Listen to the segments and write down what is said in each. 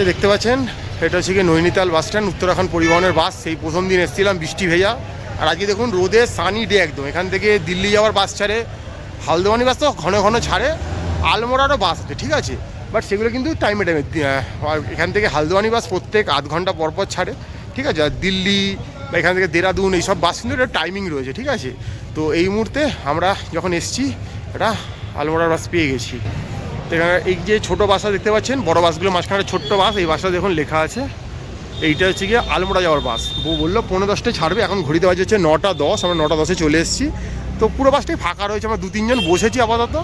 এই দেখতে পাচ্ছেন এটা হচ্ছে গিয়ে নৈনিতাল বাস স্ট্যান্ড, উত্তরাখণ্ড পরিবহনের বাস। সেই প্রথম দিন এসেছিলাম বৃষ্টি ভেজা, আর আজকে দেখুন রোদে সানি ডে একদম। এখান থেকে দিল্লি যাওয়ার বাস ছাড়ে, হালদোয়ানি বাস তো ঘন ঘন ছাড়ে, আলমোড়ারও বাস আছে, ঠিক আছে, বাট সেগুলো কিন্তু টাইমে টাইমে। এখান থেকে হালদোয়ানি বাস প্রত্যেক আধ ঘন্টা পর পর ছাড়ে, ঠিক আছে। আর দিল্লি বা এখান থেকে দেরাদুন এইসব বাস কিন্তু একটা টাইমিং রয়েছে, ঠিক আছে। তো এই মুহূর্তে আমরা যখন এসছি এটা আলমোড়ার বাস পেয়ে গেছি। এখানে এই যে ছোটো বাসটা দেখতে পাচ্ছেন, বড় বাসগুলো মাঝখানে ছোট্ট বাস, এই বাসটা দেখুন লেখা আছে এইটা হচ্ছে গিয়ে আলমোড়া যাওয়ার বাস। বউ বললো 15-10টায় ছাড়বে, এখন ঘড়িতে বাজে হচ্ছে 9টা 10, আমরা 9টা 10-এ চলে এসেছি। তো পুরো বাসটাই ফাঁকা রয়েছে, আমরা 2-3 জন বসেছি আপাতত।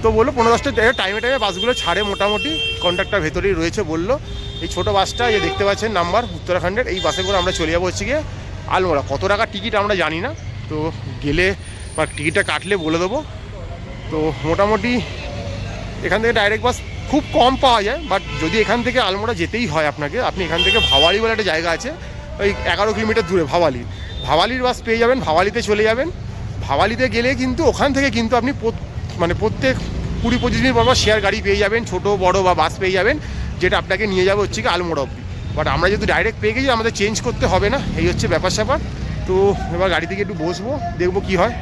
তো বললো 15-10টায় টাইমে টাইমে বাসগুলো ছাড়ে মোটামুটি, কন্ট্রাক্টর ভেতরেই রয়েছে বললো। এই ছোটো বাসটা এই দেখতে পাচ্ছেন নাম্বার উত্তরাখণ্ডের, এই বাসে করে আমরা চলে যাবো হচ্ছে গিয়ে আলমোড়া। কত টাকা টিকিট আমরা জানি না, তো গেলে বা টিকিটটা কাটলে বলে দেবো। তো মোটামুটি এখান থেকে ডাইরেক্ট বাস খুব কম পাওয়া যায়, বাট যদি এখান থেকে আলমোড়া যেতেই হয় আপনাকে, আপনি এখান থেকে ভাওয়ালি বলে একটা জায়গা আছে, ওই 11 কিলোমিটার দূরে ভাওয়ালির বাস পেয়ে যাবেন, ভাওয়ালিতে চলে যাবেন। ভাওয়ালিতে গেলে কিন্তু ওখান থেকে কিন্তু আপনি মানে প্রত্যেক 20-25 মিনিট পর শেয়ার গাড়ি পেয়ে যাবেন, ছোটো বড় বা বাস পেয়ে যাবেন, যেটা আপনাকে নিয়ে যাবে হচ্ছে কি আলমোড়া অব্দি। বাট আমরা যেহেতু ডাইরেক্ট পেয়ে গেছি, আমাদের চেঞ্জ করতে হবে না, এই হচ্ছে ব্যাপার স্যাপার। তো এবার গাড়ি থেকে একটু বসবো, দেখবো কী হয়।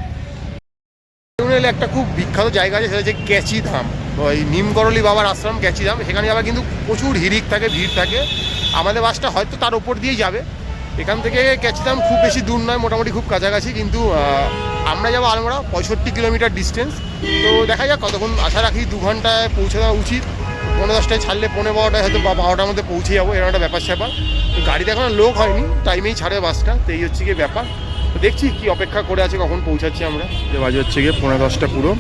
একটা খুব বিখ্যাত জায়গা আছে, সেটা হচ্ছে ক্যাচিধাম, ওই নিমকরলি বাবার আশ্রম ক্যাচিধাম। সেখানে যাওয়া কিন্তু প্রচুর হিড়িক থাকে, ভিড় থাকে। আমাদের বাসটা হয়তো তার ওপর দিয়েই যাবে। এখান থেকে ক্যাচিধাম খুব বেশি দূর নয়, মোটামুটি খুব কাছাকাছি, কিন্তু আমরা যাবো আলমোড়া, 65 কিলোমিটার ডিস্টেন্স। তো দেখা যাক কতক্ষণ, আশা রাখি 2 ঘন্টায় পৌঁছে দেওয়া উচিত। 15-10টায় ছাড়লে 15-12টায় হয়তো বা 12টার মধ্যে পৌঁছে যাবো, এরকম একটা ব্যাপার স্যাপার। তো গাড়িতে এখন লোক হয়নি, টাইমেই ছাড়ে বাসটা, তো এই হচ্ছে গিয়ে ব্যাপার। তো দেখছি কি অপেক্ষা করে আছে, কখন পৌঁছাচ্ছি আমরা। যে বাজে হচ্ছে গিয়ে 15-10টা পুরো,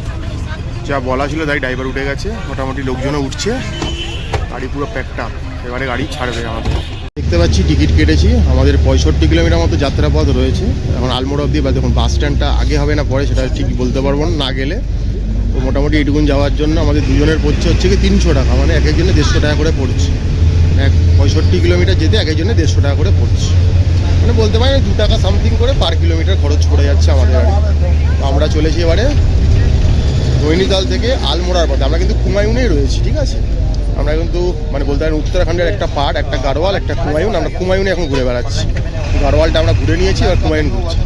যা বলা ছিল তাই ড্রাইভার উঠে গেছে, মোটামুটি লোকজনও উঠছে, গাড়ি পুরো প্যাকটা। এবারে গাড়ি ছাড়বে আমাদের। দেখতে পাচ্ছি টিকিট কেটেছি, আমাদের 65 কিলোমিটার মতো যাত্রাপথ রয়েছে এখন আলমোড়া অব্দি। বা দেখুন বাস স্ট্যান্ডটা আগে হবে না পরে সেটা ঠিক বলতে পারবো না গেলে। তো মোটামুটি এইটুকুন যাওয়ার জন্য আমাদের দুজনের পড়ছে হচ্ছে কি 300 টাকা, মানে এক একজনে 150 টাকা করে পড়ছে। 65 কিলোমিটার যেতে এক একজনে 150 টাকা করে পড়ছে, মানে বলতে পারেন 2 টাকা সামথিং করে পার কিলোমিটার খরচ পড়ে যাচ্ছে আমাদের গাড়ি। তো আমরা চলেছি এবারে নৈনিতাল থেকে আলমোড়ার পথে। আমরা কিন্তু কুমায়ুনেই রয়েছি, ঠিক আছে। আমরা কিন্তু মানে বলতে পারেন উত্তরাখণ্ডের একটা পার্ট, একটা গাড়োয়াল, একটা কুমায়ুন। আমরা কুমায়ুনে এখন ঘুরে বেড়াচ্ছি, গাড়োয়ালটা আমরা ঘুরে নিয়েছি, এবার কুমায়ুন ঘুরছি।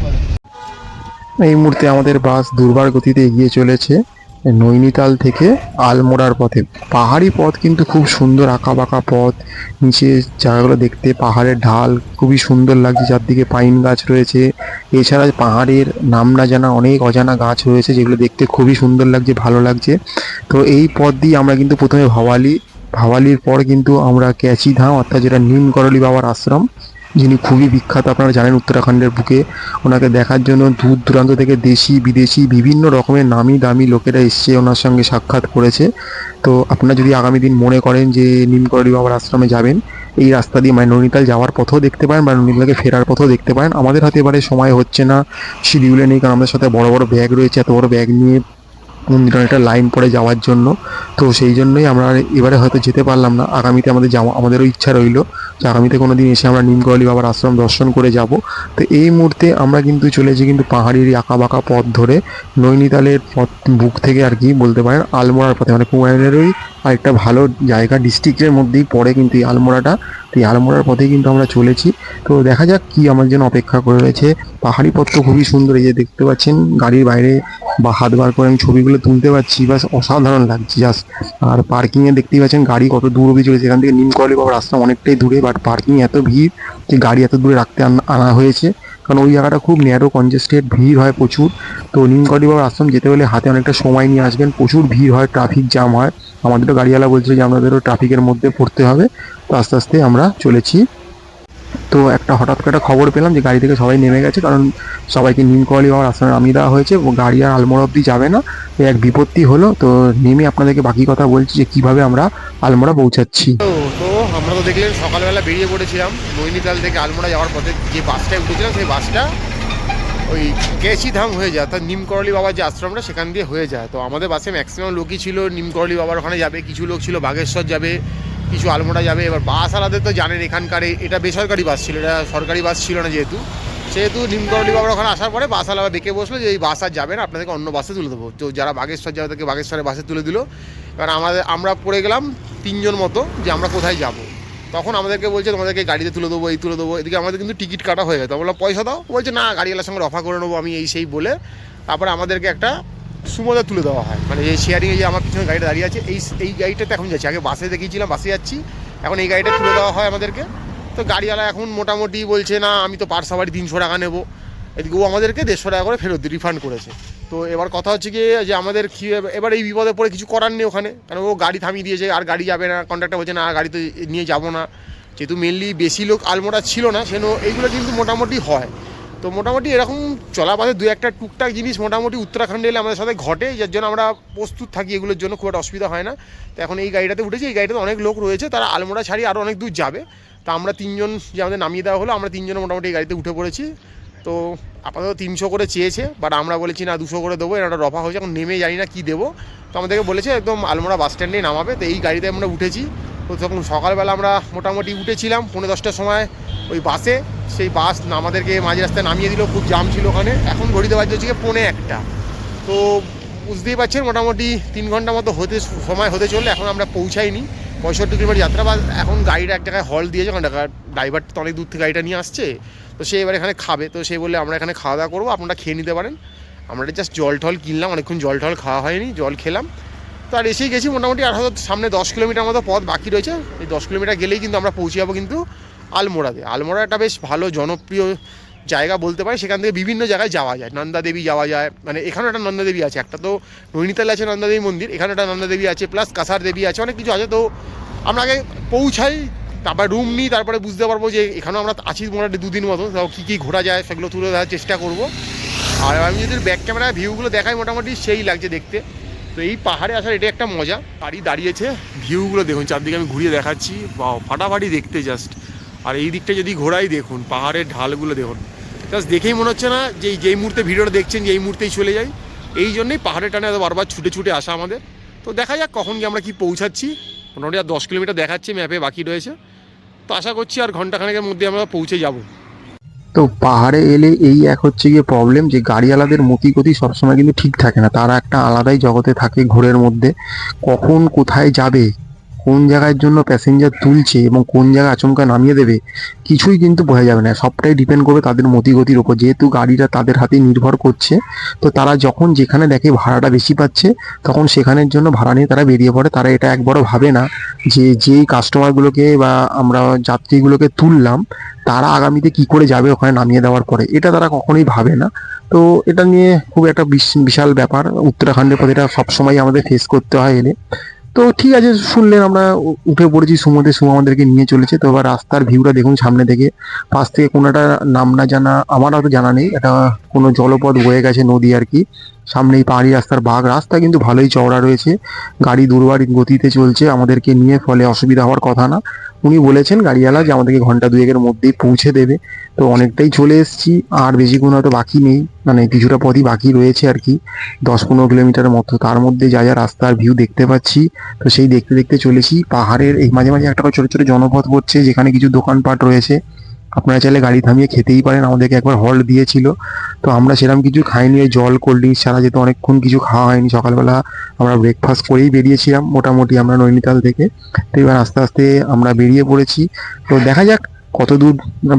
এই মুহূর্তে আমাদের বাস দুর্বার গতিতে এগিয়ে চলেছে নৈনিতাল থেকে আলমোড়ার পথে। পাহাড়ি পথ কিন্তু খুব সুন্দর, আঁকা বাঁকা পথ, নিচে জায়গাগুলো দেখতে পাহাড়ের ঢাল খুবই সুন্দর লাগছে, চারদিকে পাইন গাছ রয়েছে। এছাড়া পাহাড়ের নাম না জানা অনেক অজানা গাছ রয়েছে, যেগুলো দেখতে খুবই সুন্দর লাগছে, ভালো লাগছে। তো এই পথ দিয়ে আমরা কিন্তু প্রথমে ভাওয়ালির পর কিন্তু আমরা ক্যাচিধাম, অর্থাৎ যেটা নিমকরলি বাবার আশ্রম, যিনি খুবই বিখ্যাত, আপনারা জানেন উত্তরাখণ্ডের বুকে। ওনাকে দেখার জন্য দূর দূরান্ত থেকে দেশি বিদেশি বিভিন্ন রকমের নামি দামি লোকেরা এসছে, ওনার সঙ্গে সাক্ষাৎ করেছে। তো আপনারা যদি আগামী দিন মনে করেন যে নিমকরলি বাবার আশ্রমে যাবেন, এই রাস্তা দিয়ে মানে নৈনিতাল যাওয়ার পথেও দেখতে পারেন বা নৈনিতালকে ফেরার পথেও দেখতে পারেন। আমাদের হাতে এবারে সময় হচ্ছে না, শিডিউলে নেই, কারণ আমাদের সাথে বড় বড় ব্যাগ রয়েছে, এত বড় ব্যাগ নিয়ে মন্দিরে একটা লাইন পড়ে যাওয়ার জন্য। তো সেই জন্যই আমরা এবারে হয়তো যেতে পারলাম না, আগামীতে আমাদের যাওয়া, আমাদেরও ইচ্ছা রইল যে আগামীতে কোনো দিন এসে আমরা নিমকরলি বাবার আশ্রম দর্শন করে যাব। তো এই মুহূর্তে আমরা কিন্তু চলেছি কিন্তু পাহাড়ের আঁকা বাঁকা পথ ধরে নৈনিতালের পথ বুক থেকে আর কি বলতে পারেন আলমোড়ার পথে, মানে কুমায়ুনেরই আরেকটা ভালো জায়গা, ডিস্ট্রিক্টের মধ্যেই পড়ে কিন্তু এই আলমোড়াটা। তো এই আলমোড়ার পথেই কিন্তু আমরা চলেছি। তো দেখা যাক কি আমার জন্য অপেক্ষা করে রয়েছে। পাহাড়ি পথ তো খুবই সুন্দর, এই যে দেখতে পাচ্ছেন গাড়ির বাইরে বা হাত বার করে আমি ছবিগুলো তুলতে পারছি, বাস অসাধারণ লাগছে জাস্ট। আর পার্কিংয়ে দেখতেই পাচ্ছেন গাড়ি কত দূর অবধি চলেছে, এখান থেকে নিমকরলি বাবার রাস্তা অনেকটাই দূরে, বাট পার্কিং এত ভিড় যে গাড়ি এত দূরে রাখতে আনা হয়েছে, কারণ ওই জায়গাটা খুব ন্যারো কনজেস্টেড, ভিড় হয় প্রচুর। তো নিমকরলি বাবার আশ্রম যেতে হলে হাতে অনেকটা সময় নিয়ে আসবেন, প্রচুর ভিড় হয়, ট্রাফিক জ্যাম হয়। আমাদেরও গাড়িওয়ালা বলছিল যে আমাদেরও ট্রাফিকের মধ্যে পড়তে হবে। তো আস্তে আস্তে আমরা চলেছি। তো একটা হঠাৎ করে একটা খবর পেলাম যে গাড়ি থেকে সবাই নেমে গেছে, কারণ সবাইকে নিমকরলি বাবার আশ্রমে নামিয়ে দেওয়া হয়েছে, গাড়ি আর আলমোড়া অব্দি যাবে না। এই এক বিপত্তি হলো। তো নেমে আপনাদেরকে বাকি কথা বলছি যে কিভাবে আমরা আলমোড়া পৌঁছাচ্ছি। তো আমরা তো দেখলেন সকালবেলা বেরিয়ে পড়েছিলাম নৈনিতাল থেকে আলমোড়া যাওয়ার পথে। যে বাসটায় উঠেছিলাম সেই বাসটা ওই ক্যাচিধাম হয়ে যায়, অর্থাৎ নিমকরলি বাবার যে আশ্রমটা সেখান দিয়ে হয়ে যায়। তো আমাদের বাসে ম্যাক্সিমাম লোকই ছিল নিমকরলি বাবার ওখানে যাবে, কিছু লোক ছিল বাগেশ্বর যাবে, কিছু আলমোড়া যাবে। এবার বাস আলাদা তো জানেন এখানকার এটা বেসরকারি বাস ছিল, এটা সরকারি বাস ছিল না সেহেতু নিমকরলি বাবার ওখানে আসার পরে বাস আলাদা বেঁকে বসলো যে এই বাস আর যাবে না, আপনাদেরকে অন্য বাসে তুলে দেবো। তো যারা বাগেশ্বর যাবে তাদেরকে বাগেশ্বরের বাসে তুলে দিল। কারণ আমরা পড়ে গেলাম 3 জন মতো যে আমরা কোথায় যাব। তো তখন আমাদেরকে বলছে তোমাদেরকে গাড়িতে তুলে দেবো, এই তুলে দেবো। এদিকে আমাদের কিন্তু টিকিট কাটা হয়ে গেছে। বললাম পয়সা দাও, বলছে না গাড়িওয়ালার সঙ্গে রফা করে নেবো আমি, এই সেই বলে তারপরে আমাদেরকে একটা সুমোতে তুলে দেওয়া হয়। মানে এই শেয়ারিংয়ে যে আমার পিছনে গাড়িটা দাঁড়িয়ে আছে, এই গাড়িটাতে এখন যাচ্ছি। আগে বাসে দেখিয়েছিলাম, বাসে যাচ্ছি, এখন এই গাড়িটা তুলে দেওয়া হয় আমাদেরকে। তো গাড়িওয়ালা এখন মোটামুটি বলছে না আমি তো পার সাওয়ারি 300 টাকা নেবো। এদিকে ও আমাদেরকে 150 টাকা করে ফেরত রিফান্ড করেছে। তো এবার কথা হচ্ছে কি যে আমাদের কি এবার এই বিপদে পড়ে কিছু করার নেই ওখানে, কারণ ও গাড়ি থামিয়ে দিয়েছে আর গাড়ি যাবে না। কন্ট্রাক্টর বলছে না গাড়ি তো নিয়ে যাবো না। যেহেতু মেনলি বেশি লোক আলমোড়া ছিল না, সেজন্য এইগুলো কিন্তু মোটামুটি হয়। তো মোটামুটি এরকম চলাপথে দু একটা টুকটাক জিনিস মোটামুটি উত্তরাখণ্ডে এলে আমাদের সাথে ঘটে, যার জন্য আমরা প্রস্তুত থাকি এগুলোর জন্য, খুব একটা অসুবিধা হয় না। তো এখন এই গাড়িটাতে উঠেছি, এই গাড়িটাতে অনেক লোক রয়েছে, তারা আলমোড়া ছাড়িয়ে আরও অনেক দূর যাবে। তো আমরা 3 জন যে আমাদের নামিয়ে দেওয়া হলো, আমরা 3 জন মোটামুটি এই গাড়িতে উঠে পড়েছি। তো আপাতত 300 করে চেয়েছে, বাট আমরা বলেছি না 200 করে দেবো, এটা রফা হয়েছে, এখন নেমে জানি না কী দেবো। তো আমাদেরকে বলেছে একদম আলমোড়া বাস স্ট্যান্ডেই নামাবে। তো এই গাড়িতে আমরা উঠেছি। তো তখন সকালবেলা আমরা মোটামুটি উঠেছিলাম 10:45টার সময় ওই বাসে। সেই বাস আমাদেরকে মাঝ রাস্তায় নামিয়ে দিল, খুব জাম ছিল ওখানে। এখন ঘড়িতে বাজছে হচ্ছে 1:45। তো বুঝতেই পারছেন মোটামুটি 3 ঘন্টা মতো সময় হতে চললে এখন আমরা পৌঁছাইনি। 65 কিলোমিটার যাত্রা। বা এখন গাড়িটা এক জায়গায় হল দিয়েছে, কারণ ড্রাইভার তো অনেক দূর থেকে গাড়িটা নিয়ে আসছে। তো সে এবার এখানে খাবে, তো সে বললে আমরা এখানে খাওয়া দাওয়া করবো, আপনারা খেয়ে নিতে পারেন। আমরা জাস্ট জল টল কিনলাম, অনেকক্ষণ জল টল খাওয়া হয়নি, জল খেলাম। তো আর এসেই গেছি মোটামুটি। আর হয়তো সামনে 10 কিলোমিটার মতো পথ বাকি রয়েছে। এই 10 কিলোমিটার গেলেই কিন্তু আমরা পৌঁছে যাবো কিন্তু আলমোড়াতে। আলমোড়া একটা বেশ ভালো জনপ্রিয় জায়গা বলতে পারি। সেখান থেকে বিভিন্ন জায়গায় যাওয়া যায়, নন্দা দেবী যাওয়া যায়, মানে এখানেও একটা নন্দা দেবী আছে, একটা তো নৈনিতালে আছে নন্দা দেবী মন্দির, এখানে একটা নন্দা দেবী আছে, প্লাস কাসার দেবী আছে, অনেক কিছু আছে। তো আমরা আগে পৌঁছাই, তারপরে রুম নিই, তারপরে বুঝতে পারবো যে এখানেও আমরা আছি মোটামুটি 2 দিন মতো। তাও কী কী ঘোরা যায় সেগুলো তুলে ধরার চেষ্টা করব। আর আমি যদি ব্যাক ক্যামেরায় ভিউগুলো দেখাই, মোটামুটি সেই লাগছে দেখতে। তো এই পাহাড়ে আসার এটা একটা মজা। গাড়ি দাঁড়িয়েছে, ভিউগুলো দেখুন চারদিকে আমি ঘুরিয়ে দেখাচ্ছি, বা ফাটাফাটি দেখতে জাস্ট। আর এই দিকটা যদি ঘোরাই দেখুন, পাহাড়ের ঢালগুলো দেখুন, জাস্ট দেখেই মনে হচ্ছে না যে যেই মুহূর্তে ভিডিওটা দেখছেন যে এই মুহূর্তেই চলে যাই। এই জন্যই পাহাড়ের টানে এত বারবার ছুটে ছুটে আসা আমাদের। তো দেখা যাক কখন গিয়ে আমরা কি পৌঁছাচ্ছি। মোটামুটি আর 10 কিলোমিটার দেখাচ্ছে ম্যাপে, বাকি রয়েছে। তো আশা করছি আর ঘন্টাখানেকের মধ্যে আমরা পৌঁছে যাব। তো পাহাড়ে এলে এই এক হচ্ছে গিয়ে প্রবলেম, যে গাড়িওয়ালাদের মতি গতি সবসময় কিন্তু ঠিক থাকে না। তারা একটা আলাদাই জগতে থাকে ঘোরের মধ্যে। কখন কোথায় যাবে, কোন জায়গার জন্য প্যাসেঞ্জার তুলছে এবং কোন জায়গায় আচমকা নামিয়ে দেবে, কিছুই কিন্তু বোঝা যাবে না। সবটাই ডিপেন্ড করবে তাদের মতি গতির ওপর। যেহেতু গাড়িটা তাদের হাতে নির্ভর করছে, তো তারা যখন যেখানে দেখে ভাড়াটা বেশি পাচ্ছে, তখন সেখানের জন্য ভাড়া নিয়ে তারা বেরিয়ে পড়ে। তারা এটা একবারও ভাবে না যে যেই কাস্টমারগুলোকে বা আমরা যাত্রীগুলোকে তুললাম, তারা আগামীতে কি করে যাবে ওখানে নামিয়ে দেওয়ার পরে, এটা তারা কখনোই ভাবে না। তো এটা নিয়ে খুব একটা বিশাল ব্যাপার উত্তরাখণ্ডের পথে, এটা সবসময় আমাদের ফেস করতে হয় এলে। তো ঠিক আছে, শুনলেন আমরা উঠে পড়েছি সুমোতে, সুমো আমাদেরকে নিয়ে চলেছে। তো এবার রাস্তার ভিউটা দেখুন সামনে থেকে। পাশ থেকে কোনো একটা নাম না জানা, আমার হয়তো জানা নেই, এটা কোনো জলপথ বয়ে গেছে, নদী আর কি। সামনে এই পাহাড়ি রাস্তার রাস্তা কিন্তু ভালোই চওড়া রয়েছে। গাড়ি দুর্বার গতিতে চলছে আমাদেরকে নিয়ে, ফলে অসুবিধা হওয়ার কথা না। উনি বলেছেন গাড়িওয়ালা যে আমাদেরকে ঘন্টা 2-এর মধ্যেই পৌঁছে দেবে। তো অনেকটাই চলে এসেছি, আর বেশিক্ষণ হয়তো বাকি নেই, মানে কিছুটা পথই বাকি রয়েছে আর কি, 10-15 কিলোমিটারের মতো। তার মধ্যে যা যা রাস্তার ভিউ দেখতে পাচ্ছি, তো সেই দেখতে দেখতে চলেছি। পাহাড়ের এই মাঝে মাঝে একটা করে ছোট ছোট জনপথ পড়ছে, যেখানে কিছু দোকানপাট রয়েছে। আপনারা চাইলে গাড়ি থামিয়ে খেতেই পারেন। আমাদেরকে একবার হল্ট দিয়েছিল, তো আমরা সেরকম কিছু খাইনি। ওই জল কোল্ড ড্রিঙ্কস ছাড়া, যেহেতু অনেকক্ষণ কিছু খাওয়া হয়নি, সকালবেলা আমরা ব্রেকফাস্ট করেই বেরিয়েছিলাম মোটামুটি আমরা নৈনিতাল থেকে। তো এবার আস্তে আস্তে আমরা বেরিয়ে পড়েছি। তো দেখা যাক কত দূর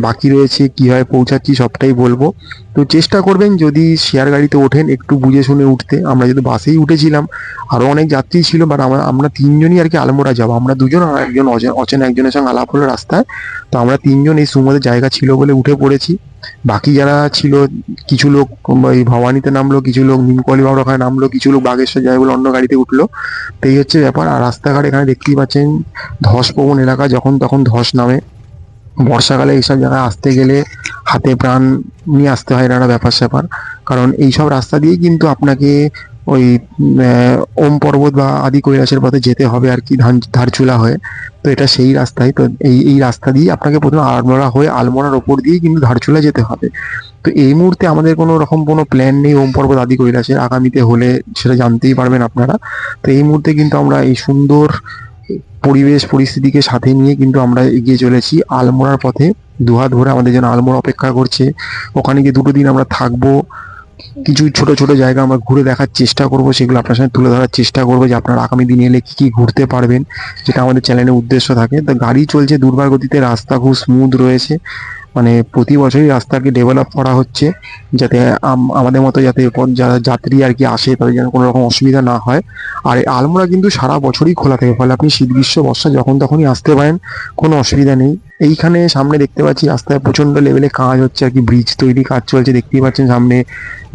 বাকি রয়েছে, কীভাবে পৌঁছাচ্ছি সবটাই বলবো। তো চেষ্টা করবেন যদি শেয়ার গাড়িতে ওঠেন একটু বুঝে শুনে উঠতে। আমরা যেহেতু বাসেই উঠেছিলাম, আরও অনেক যাত্রী ছিল, বাট আমরা 3 জনই আর কি আলমোড়া যাবো। আমরা 2 জন আর একজন অচেনা একজনের সঙ্গে আলাপ হলো রাস্তায়। তো আমরা 3 জন এই সুমোতে জায়গা ছিল বলে উঠে পড়েছি। বাকি যারা ছিল, কিছু লোক এই ভবানীতে নামলো, কিছু লোক নিমকলি বাবার ওখানে নামলো, কিছু লোক বাগেশ্বর যায় বলে অন্য গাড়িতে উঠলো। তো এই হচ্ছে ব্যাপার। আর রাস্তাঘাট এখানে দেখতেই পাচ্ছেন ধস প্রবণ এলাকা, যখন তখন ধস নামে। বর্ষাকালে এইসব জায়গায় আসতে গেলে হাতে প্রাণ নিয়ে আসতে হয়, এটা একটা ব্যাপার স্যাপার। কারণ এইসব রাস্তা দিয়েই কিন্তু আপনাকে ওই ওম পর্বত বা আদি কৈলাসের পথে যেতে হবে আর কি, ধারচুলা হয়ে। তো এটা সেই রাস্তায়। তো এই রাস্তা দিয়ে আপনাকে প্রথমে আলমোড়া হয়ে, আলমোড়ার ওপর দিয়েই কিন্তু ধারচুলা যেতে হবে। তো এই মুহূর্তে আমাদের কোনো রকম কোনো প্ল্যান নেই ওম পর্বত আদি কৈলাসের। আগামীতে হলে সেটা জানতেই পারবেন আপনারা। তো এই মুহূর্তে কিন্তু আমরা এই সুন্দর পরিবেশ পরিস্থিতিকে সাথে নিয়ে কিন্তু আমরা এগিয়ে চলেছি আলমোড়ার পথে। দুহাত ভরে আমাদের জন্য আলমোড়া অপেক্ষা করছে। ওখানে গিয়ে 2 দিন আমরা থাকবো, কিছু ছোট ছোট জায়গা আমরা ঘুরে দেখার চেষ্টা করব, সেগুলো আপনার সাথে তুলে ধরার চেষ্টা করবো যে আপনারা আগামী দিনে এলে কী কী ঘুরতে পারবেন, যেটা আমাদের চ্যানেলের উদ্দেশ্য থাকে। তো গাড়ি চলছে দুর্বার গতিতে, রাস্তা খুব স্মুথ রয়েছে, মানে প্রতি বছরই রাস্তাকে ডেভেলপ করা হচ্ছে, যাতে আমাদের মতো যাতে যারা যাত্রী আর কি আসে তাদের যেন কোনো রকম অসুবিধা না হয়। আর এই আলমোড়া কিন্তু সারা বছরই খোলা থাকে, ফলে আপনি শীত গ্রীষ্ম বর্ষা যখন তখনই আসতে পারেন, কোনো অসুবিধা নেই। এইখানে সামনে দেখতে পাচ্ছি রাস্তায় প্রচণ্ড লেভেলে কাজ হচ্ছে আর কি, ব্রিজ তৈরি কাজ চলছে, দেখতেই পাচ্ছেন সামনে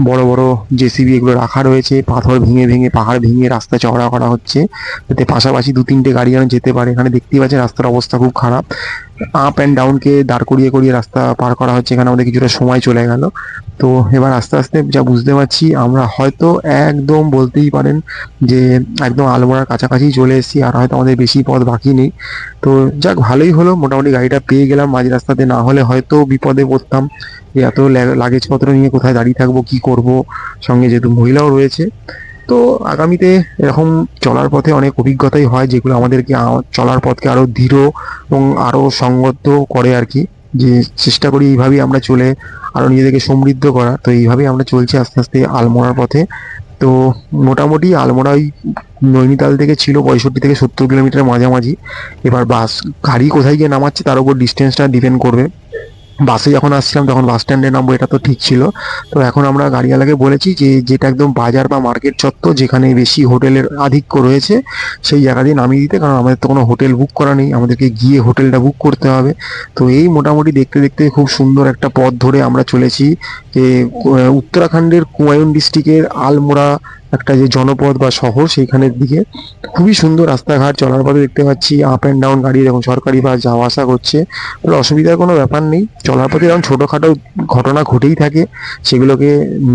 বড় বড় জেসিবি এগুলো রাখা রয়েছে, পাথর ভেঙে ভেঙে পাহাড় ভেঙে রাস্তা চওড়া করা হচ্ছে, যাতে পাশাপাশি দু তিনটে গাড়ি যেন যেতে পারে। এখানে দেখতেই পাচ্ছেন রাস্তার অবস্থা খুব খারাপ, আপ অ্যান্ড ডাউনকে দাঁড় করিয়ে করিয়ে রাস্তা পার করা হচ্ছে, এখানে আমাদের কিছুটা সময় চলে গেল। তো এবার আস্তে আস্তে যা বুঝতে পারছি আমরা হয়তো একদম বলতেই পারেন যে একদম আলমোড়ার কাছাকাছি চলে এসেছি, আর হয়তো আমাদের বেশি পথ বাকি নেই। তো যাক, ভালোই হলো, মোটামুটি গাড়িটা পেয়ে গেলাম মাঝ রাস্তাতে, না হলে হয়তো বিপদে পড়তাম যে এত লাগেজপত্র নিয়ে কোথায় দাঁড়িয়ে থাকবো, কি করব, সঙ্গে যেহেতু মহিলাও রয়েছে। তো আগামীতে এরকম চলার পথে অনেক অভিজ্ঞতাই হয়, যেগুলো আমাদেরকে চলার পথকে আরো দৃঢ় এবং আরো সংগত করে আর কি, যে চেষ্টা করি এইভাবেই আমরা চলে আরো নিজেদেরকে সমৃদ্ধ করা। তো এইভাবেই আমরা চলছি আস্তে আস্তে আলমোড়ার পথে। তো মোটামুটি আলমোড়া ওই নৈনিতাল থেকে ছিল 65 থেকে 70 কিলোমিটার মাঝামাঝি। এবার গাড়ি কোথায় গিয়ে নামাচ্ছে তার উপর ডিস্টেন্সটা ডিপেন্ড করবে। বাসে যখন আসছিলাম তখন বাস স্ট্যান্ডে নামবো, এটা তো ঠিক ছিল। তো এখন আমরা গাড়িওয়ালাকে বলেছি যে যেটা একদম বাজার বা মার্কেট চত্বর, যেখানে বেশি হোটেলের আধিক্য রয়েছে, সেই জায়গা দিয়ে নামিয়ে দিতে, কারণ আমাদের তো কোনো হোটেল বুক করা নেই, আমাদেরকে গিয়ে হোটেলটা বুক করতে হবে। তো এই মোটামুটি দেখতে দেখতে খুব সুন্দর একটা পথ ধরে আমরা চলেছি যে উত্তরাখণ্ডের কুমায়ুন ডিস্ট্রিক্টের আলমোড়া একটা যে জনপদ বা শহর, সেইখানের দিকে। খুবই সুন্দর রাস্তাঘাট, চলার পথে দেখতে পাচ্ছি আপ অ্যান্ড ডাউন গাড়ি, যখন সরকারি বাস যাওয়া আসা করছে, তাহলে অসুবিধার কোনো ব্যাপার নেই। চলার পথে এরকম ছোটোখাটো ঘটনা ঘটেই থাকে, সেগুলোকে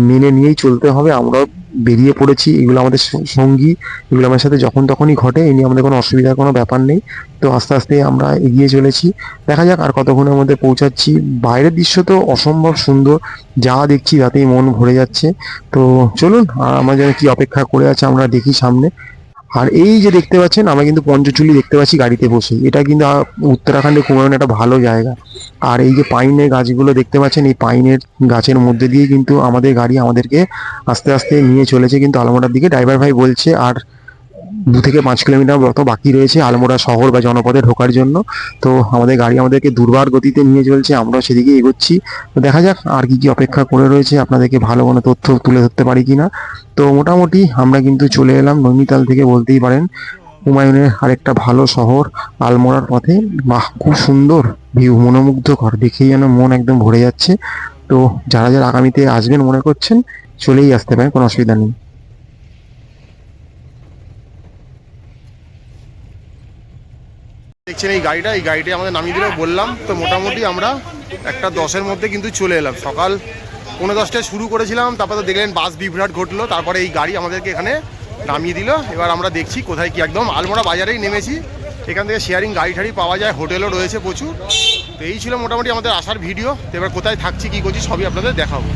মেনে নিয়েই চলতে হবে। আমরাও বেরিয়ে পড়েছি, এগুলো আমাদের সঙ্গী, এগুলো আমার সাথে যখন তখনই ঘটে, এই নিয়ে আমাদের কোনো অসুবিধার কোনো ব্যাপার নেই। তো আস্তে আস্তে আমরা এগিয়ে চলেছি, দেখা যাক আর কতক্ষণের মধ্যে পৌঁছাচ্ছি। বাইরের দৃশ্য তো অসম্ভব সুন্দর, যা দেখছি তাতেই মন ভরে যাচ্ছে। তো চলুন, আর আমার যেন কি অপেক্ষা করে আছে আমরা দেখি সামনে। আর এই যে দেখতে পাচ্ছেন, আমরা কিন্তু পঞ্চচুলি দেখতে পাচ্ছি গাড়িতে বসে, এটা কিন্তু উত্তরাখণ্ডে কুমায়ুন একটা ভালো জায়গা। আর এই যে পাইনের গাছগুলো দেখতে পাচ্ছেন, এই পাইনের গাছের মধ্যে দিয়ে কিন্তু আমাদের গাড়ি আমাদেরকে আস্তে আস্তে নিয়ে চলেছে কিন্তু আলমোড়ার দিকে, ড্রাইভার ভাই বলছে। আর 2 থেকে 5 কিলোমিটার মতো বাকি রয়েছে আলমোড়া শহর বা জনপদে ঢোকার জন্য। তো আমাদের গাড়ি আমাদেরকে দুর্বার গতিতে নিয়ে চলছে, আমরাও সেদিকে এগোচ্ছি। তো দেখা যাক আর কি কি অপেক্ষা করে রয়েছে, আপনাদেরকে ভালো কোনো তথ্য তুলে ধরতে পারি কিনা। তো মোটামুটি আমরা কিন্তু চলে এলাম নৈনিতাল থেকে, বলতেই পারেন হুমায়ুনের আরেকটা ভালো শহর আলমোড়ার পথে। বাহ, খুব সুন্দর ভিউ, মনোমুগ্ধকর, দেখেই যেন মন একদম ভরে যাচ্ছে। তো যারা যারা আগামীতে আসবেন মনে করছেন, চলেই আসতে পারেন, কোনো অসুবিধা নেই। দেখছেন এই গাড়িটা আমাদের নামিয়ে দিল বললাম। তো মোটামুটি আমরা 1:10-এর মধ্যে কিন্তু চলে এলাম। সকাল 9:10টায় শুরু করেছিলাম, তারপরে তো দেখলেন বাস বিভ্রাট ঘটলো, তারপরে এই গাড়ি আমাদেরকে এখানে নামিয়ে দিল। এবার আমরা দেখছি কোথায় কি, একদম আলমোড়া বাজারেই নেমেছি। এখান থেকে শেয়ারিং গাড়ি ঠাড়ি পাওয়া যায়, হোটেলও রয়েছে প্রচুর। তো এই ছিল মোটামুটি আমাদের আসার ভিডিও। তো এবার কোথায় থাকছি, কী করছি, সবই আপনাদের দেখাবো।